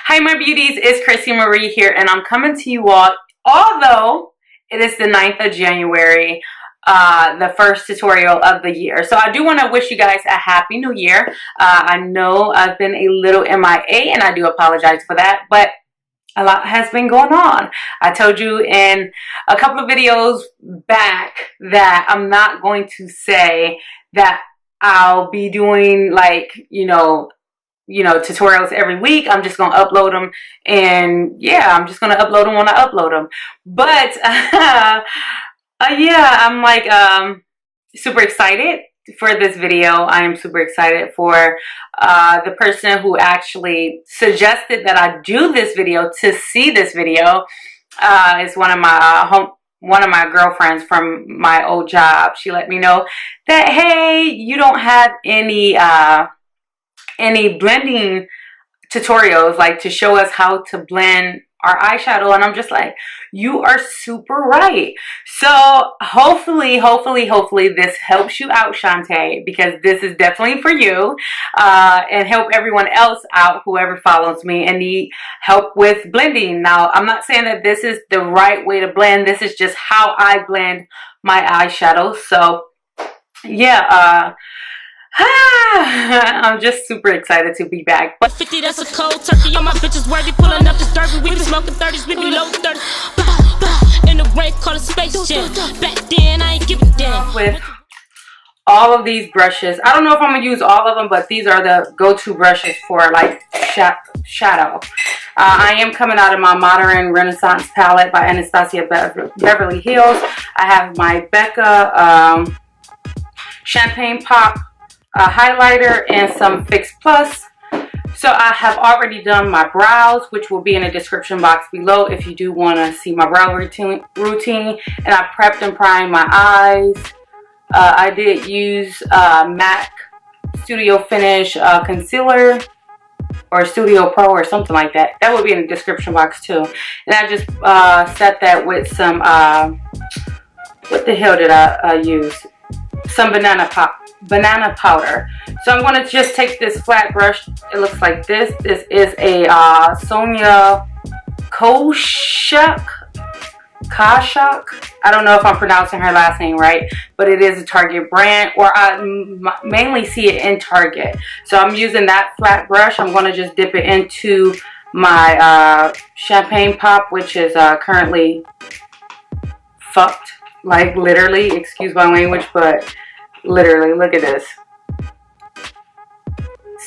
Hi my beauties, it's Chrissy Marie here and I'm coming to you all, although it is the 9th of January, the first tutorial of the year. So I do want to wish you guys a happy new year. I know I've been a little MIA and I do apologize for that, but a lot has been going on. I told you in a couple of videos back that I'm not going to say that I'll be doing tutorials every week. I'm just going to upload them, and yeah, I'm just going to upload them when I upload them. But yeah, I'm super excited for this video. I am super excited for the person who actually suggested that I do this video to see this video. Is one of my girlfriends from my old job. She let me know that, hey, you don't have any blending tutorials like to show us how to blend our eyeshadow, and I'm just like, you are super right. So hopefully this helps you out, Shantae, because this is definitely for you, and help everyone else out, whoever follows me and need help with blending. Now, I'm not saying that this is the right way to blend. This is just how I blend my eyeshadow. So yeah, I'm just super excited to be back. But 50, that's a cold turkey. All my bitches worthy, pulling up this derby. We be smoking 30s, we be low 30s. In the rain, call it space jam. Back then, I ain't give a damn. With all of these brushes, I don't know if I'm gonna use all of them, but these are the go-to brushes for like shadow. I am coming out of my Modern Renaissance palette by Anastasia Beverly Hills. I have my Becca Champagne Pop highlighter and some Fix Plus. So I have already done my brows, which will be in the description box below if you do want to see my brow routine. And I prepped and primed my eyes. I did use MAC Studio Finish concealer, or Studio Pro or something like that. That will be in the description box too. And I just set that with some what the hell did I use? Some banana powder. So I'm going to just take this flat brush. It looks like this. This is a Sonia Kashuk. I don't know if I'm pronouncing her last name right, but it is a Target brand, or I mainly see it in Target. So I'm using that flat brush. I'm going to just dip it into my Champagne Pop, which is currently fucked. Like literally, excuse my language, but literally, look at this.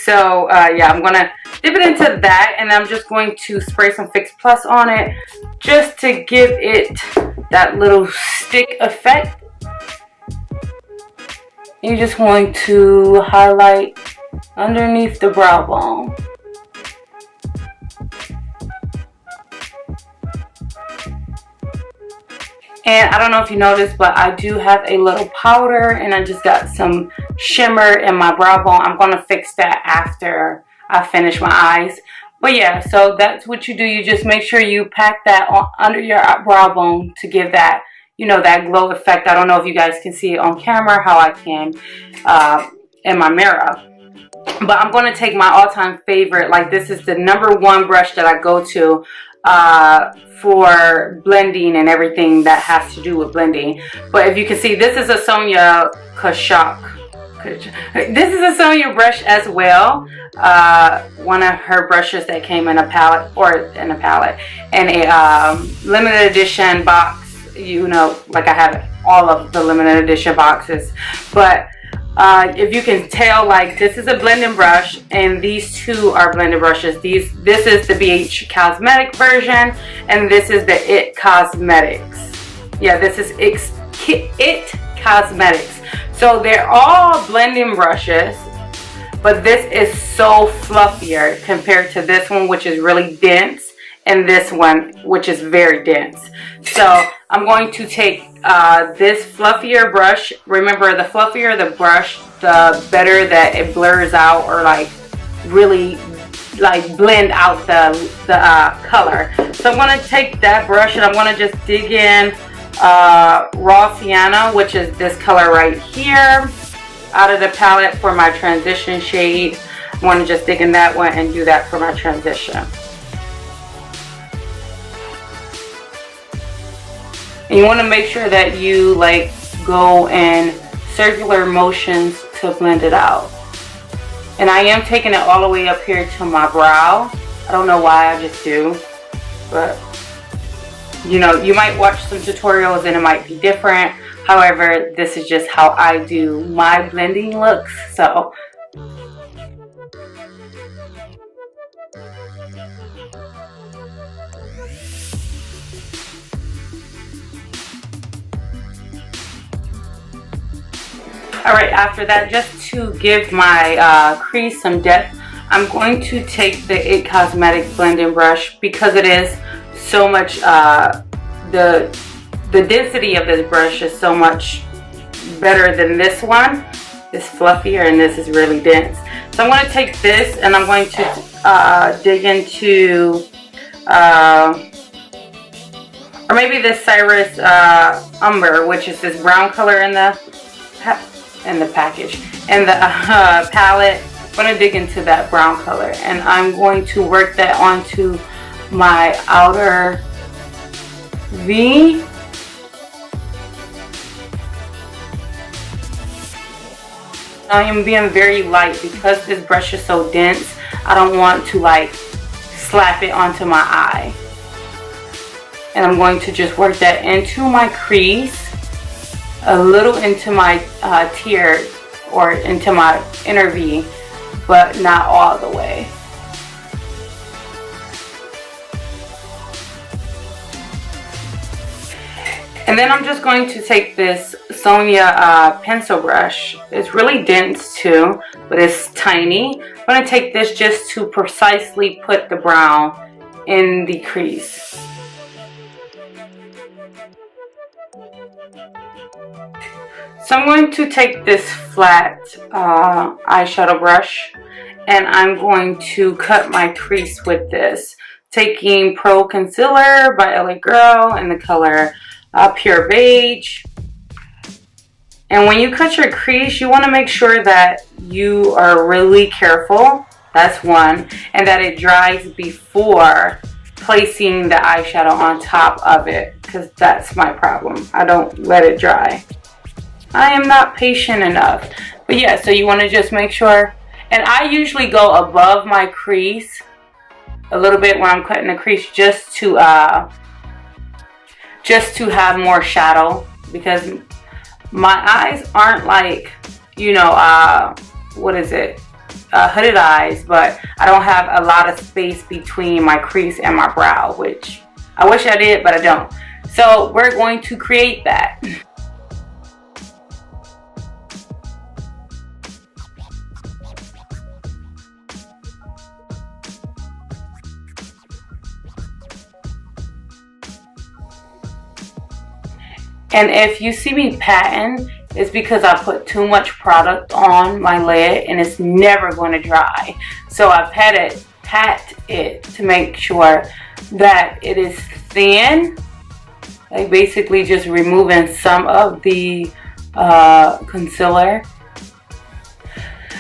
So yeah, I'm gonna dip it into that, and I'm just going to spray some Fix Plus on it just to give it that little stick effect. You're just going to highlight underneath the brow bone. And I don't know if you noticed, but I do have a little powder, and I just got some shimmer in my brow bone. I'm going to fix that after I finish my eyes. But yeah, so that's what you do. You just make sure you pack that under your brow bone to give that, that glow effect. I don't know if you guys can see it on camera, how I can in my mirror. But I'm going to take my all-time favorite. Like, this is the #1 brush that I go to for blending and everything that has to do with blending. But if you can see, this is a Sonia Kashuk. This is a Sonia brush as well. One of her brushes that came in a palette, and a limited edition box. Like I have all of the limited edition boxes. But if you can tell, like, this is a blending brush, and these two are blending brushes. This is the BH Cosmetic version, and this is the It Cosmetics. Yeah, this is It Cosmetics. So they're all blending brushes, but this is so fluffier compared to this one, which is really dense, and this one, which is very dense. So I'm going to take this fluffier brush. Remember, the fluffier the brush, the better that it blurs out, or like really like blend out the color. So I'm going to take that brush, and I'm going to just dig in Raw Sienna, which is this color right here, out of the palette for my transition shade. I'm going to just dig in that one and do that for my transition. And you want to make sure that you like go in circular motions to blend it out. And I am taking it all the way up here to my brow. I don't know why, I just do. But you know, you might watch some tutorials and it might be different. However, this is just how I do my blending looks. So alright, after that, just to give my crease some depth, I'm going to take the IT Cosmetics blending brush because it is so much, the density of this brush is so much better than this one. It's fluffier and this is really dense. So I'm going to take this and I'm going to dig into, or maybe this Cyrus Umber, which is this brown color in the package, and the palette. I'm going to dig into that brown color and I'm going to work that onto my outer V. I am being very light because this brush is so dense. I don't want to like slap it onto my eye. And I'm going to just work that into my crease, a little into my tear or into my inner V, but not all the way. And then I'm just going to take this Sonia pencil brush. It's really dense too, but it's tiny. I'm going to take this just to precisely put the brown in the crease. So I'm going to take this flat eyeshadow brush and I'm going to cut my crease with this. Taking Pro Concealer by LA Girl in the color Pure Beige. And when you cut your crease, you want to make sure that you are really careful. That's one. And that it dries before placing the eyeshadow on top of it, because that's my problem. I don't let it dry. I am not patient enough. But yeah, so you want to just make sure. And I usually go above my crease a little bit when I'm cutting the crease, just to have more shadow, because my eyes aren't like, you know, what is it, hooded eyes, but I don't have a lot of space between my crease and my brow, which I wish I did, but I don't. So we're going to create that. And if you see me patting, it's because I put too much product on my lid and it's never going to dry. So I pat it to make sure that it is thin. Like basically just removing some of the concealer.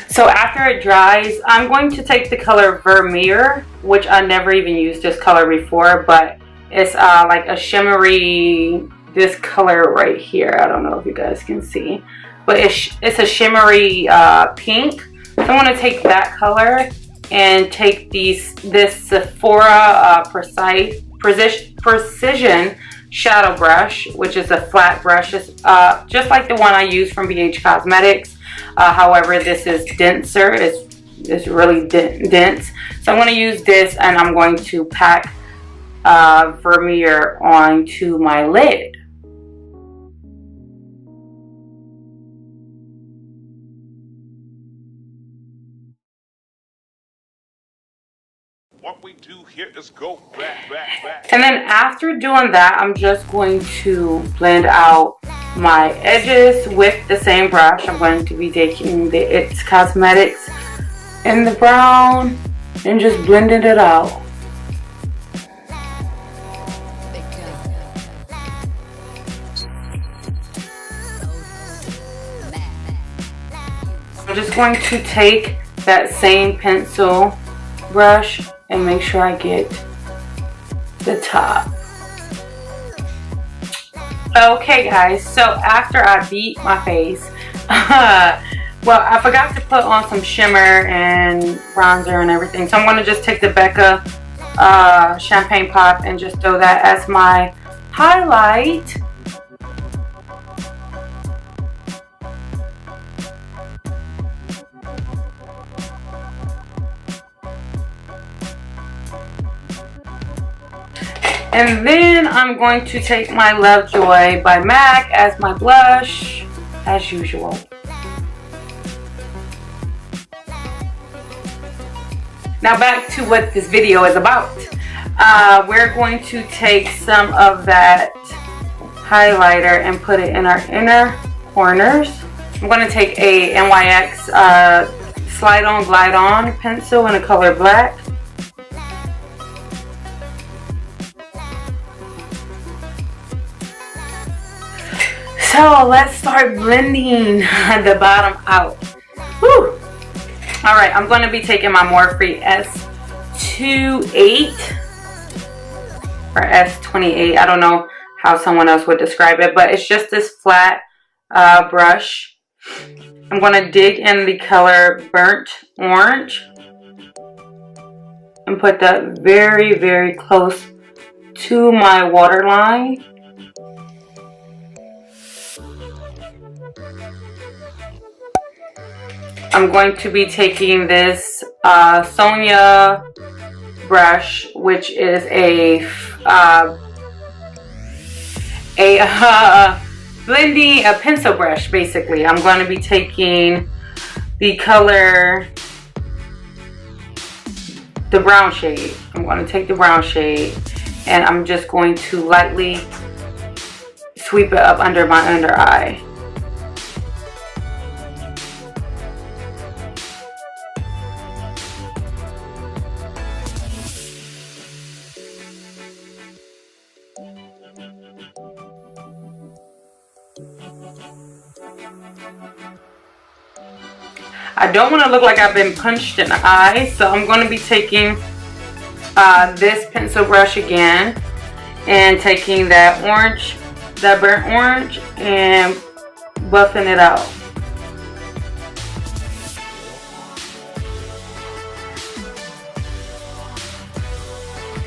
So after it dries, I'm going to take the color Vermeer, which I never even used this color before, but it's like a shimmery, this color right here. I don't know if you guys can see, but it's a shimmery pink. So I'm going to take that color and take this Sephora Precision Shadow Brush, which is a flat brush. It's just like the one I use from BH Cosmetics. However, this is denser. It's really dense. So I'm going to use this and I'm going to pack Vermeer onto my lid. What we do here is go back. And then after doing that, I'm just going to blend out my edges with the same brush. I'm going to be taking the IT Cosmetics in the brown and just blending it out. I'm just going to take that same pencil brush and make sure I get the top. Okay guys, so after I beat my face, well, I forgot to put on some shimmer and bronzer and everything, so I'm going to just take the Becca Champagne Pop and just throw that as my highlight. And then I'm going to take my Lovejoy by MAC as my blush, as usual. Now back to what this video is about. We're going to take some of that highlighter and put it in our inner corners. I'm going to take a NYX Slide On Glide On pencil in the color black. So let's start blending the bottom out. Whew. All right, I'm going to be taking my Morphe S28 or S28. I don't know how someone else would describe it, but it's just this flat brush. I'm going to dig in the color Burnt Orange and put that very, very close to my waterline. I'm going to be taking this Sonia brush, which is a pencil brush, basically. I'm going to be taking the color, the brown shade. I'm going to take the brown shade, and I'm just going to lightly sweep it up under my under eye. I don't want to look like I've been punched in the eye, so I'm going to be taking this pencil brush again and taking that orange, that burnt orange, and buffing it out.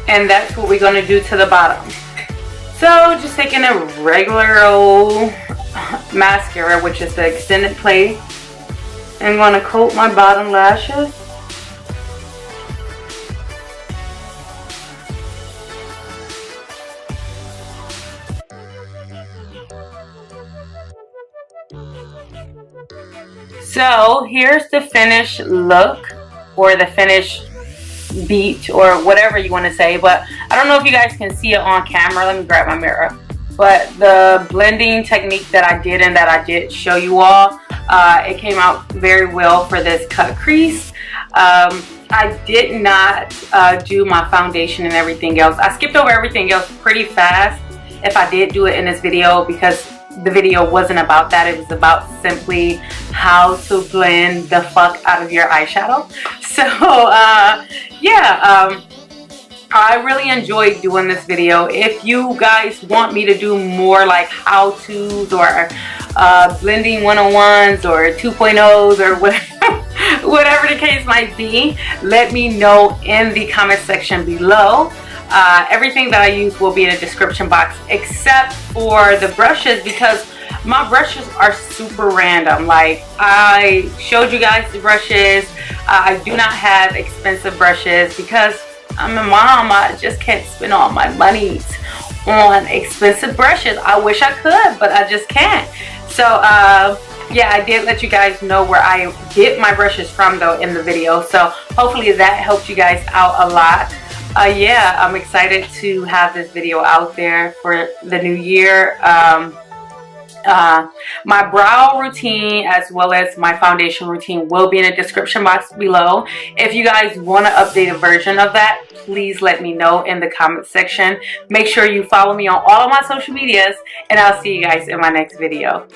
And that's what we're going to do to the bottom. So just taking a regular old mascara, which is the extended play. I'm going to coat my bottom lashes. So here's the finished look, or the finished beat, or whatever you want to say, but I don't know if you guys can see it on camera. Let me grab my mirror. But the blending technique that I did and that I did show you all, it came out very well for this cut crease. I did not do my foundation and everything else. I skipped over everything else pretty fast if I did do it in this video, because the video wasn't about that. It was about simply how to blend the fuck out of your eyeshadow. So yeah, I really enjoyed doing this video. If you guys want me to do more like how-tos or blending 101s or 2.0s or whatever the case might be, let me know in the comment section below. Everything that I use will be in the description box except for the brushes, because my brushes are super random. Like, I showed you guys the brushes. I do not have expensive brushes because I'm a mom. I just can't spend all my money on expensive brushes. I wish I could, but I just can't. So yeah, I did let you guys know where I get my brushes from though in the video, so hopefully that helped you guys out a lot. Yeah, I'm excited to have this video out there for the new year. My brow routine as well as my foundation routine will be in the description box below. If you guys want an updated version of that, please let me know in the comment section. Make sure you follow me on all of my social medias, and I'll see you guys in my next video.